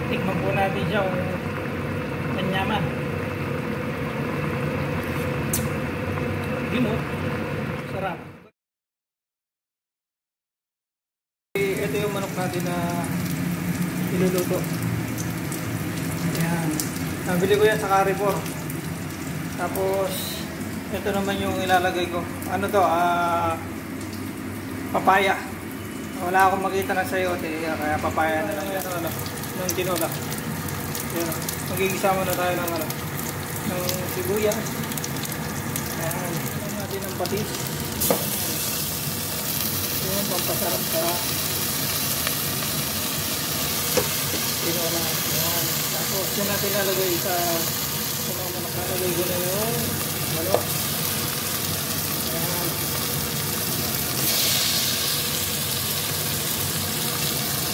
Tikman po natin siya kung manyaman. Yun o. Sarap. Ito yung manok natin na iluluto. Ayan. Nabili ko yan sa Carrefour. Tapos, ito naman yung ilalagay ko. Ano to? Papaya. Wala akong makita ng sayote. Kaya papaya na lang yan. Ng tinola. Ayan. Magigisa muna tayo ng sibuyas. Ayan. Ayan natin ng patis. Ayan. Pampasarap sa tinola. Ayan. Tapos yun natin nalagay sa mga nakalagay ko na yun. Manok. Ayan.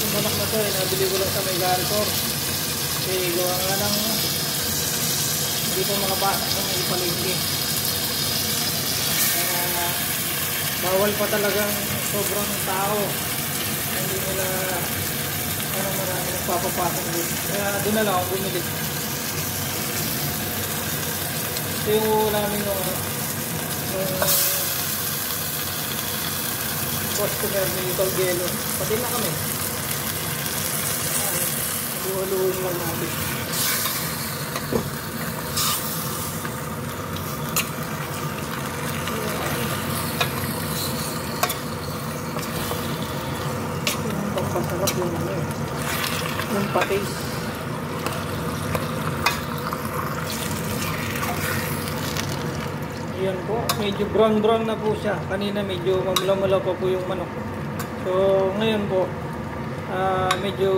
Yung manok na ito nabili ko lang sa may Carrefour. Kasi gawa nga ng hindi po mga bata kung may palengke. Kaya bawal pa talagang sobrang tao. Hindi nila marami nagpapapasok din. Kaya doon na lang ako bumili. Ito yung namin yung customer ni Tolgelo. Pati na kami. Luhaluhin lang natin. Pampasarap yung yung patis. Ayan po, medyo brown na po siya. Kanina medyo mamulaw pa po yung manok. So ngayon po medyo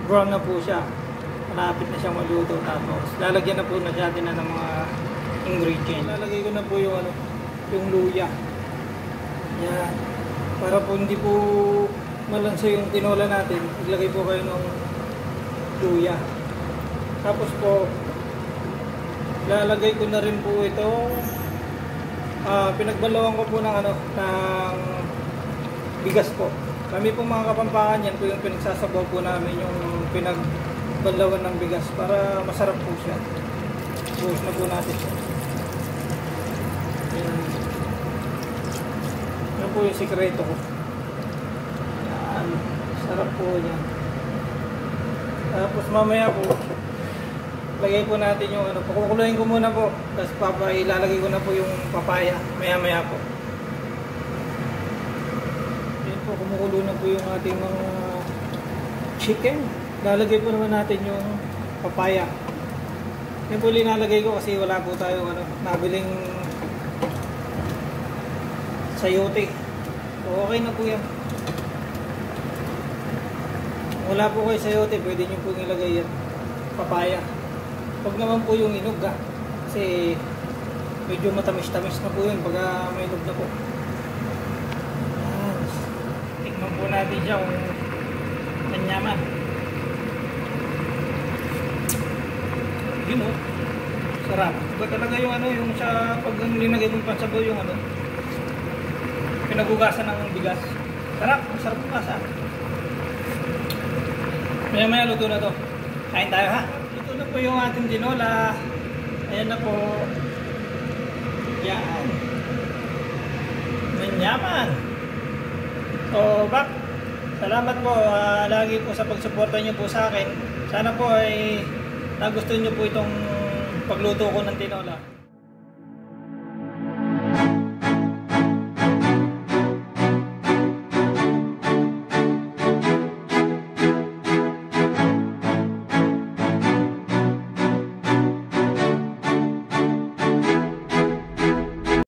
brown na po siya. Malapit na siyang maluto. Tapos lalagyan na po natin ng mga ingredients. Lalagay ko na po yung luya. Yan. Para po hindi po malansa yung tinola natin, iglagay po kayo ng luya. Tapos po lalagay ko na rin po itong pinagbalawan ko po ng bigas po. Kami po mga Kapampangan, yan po yung pinagsasabaw po namin, yung pinagbalawan ng bigas para masarap po siya. Buhos na po natin siya. Yan po yung sikreto ko. Yan. Sarap po yan. Tapos mamaya po lagay po natin yung pakukuluin ko muna po. Tapos ilalagay ko na po yung papaya maya po. Kumukulo na po yung ating mga chicken. Lalagay po naman natin yung papaya. Yan po linalagay ko kasi wala po tayo nabiling sayote. So okay na po yan. Wala po kayo sayote, pwede nyo po ilagay yan papaya. Huwag naman po yung inog kasi medyo matamis-tamis na po yun pag may inog na po. Tikman po natin siya kung manyaman. Yun o. Sarap. Iba talaga yung yung sa pag linagay mong pansabaw yung pinagugasan ng bigas. Sarap. Sarap po kasa. Maya luto na to. Kain tayo ha. Ito na po yung ating tinola. Ayan na po. Yan. Manyaman. So, salamat po lagi po sa pagsuporta nyo po sa akin. Sana po ay nagustuhan nyo po itong pagluto ko ng tinola.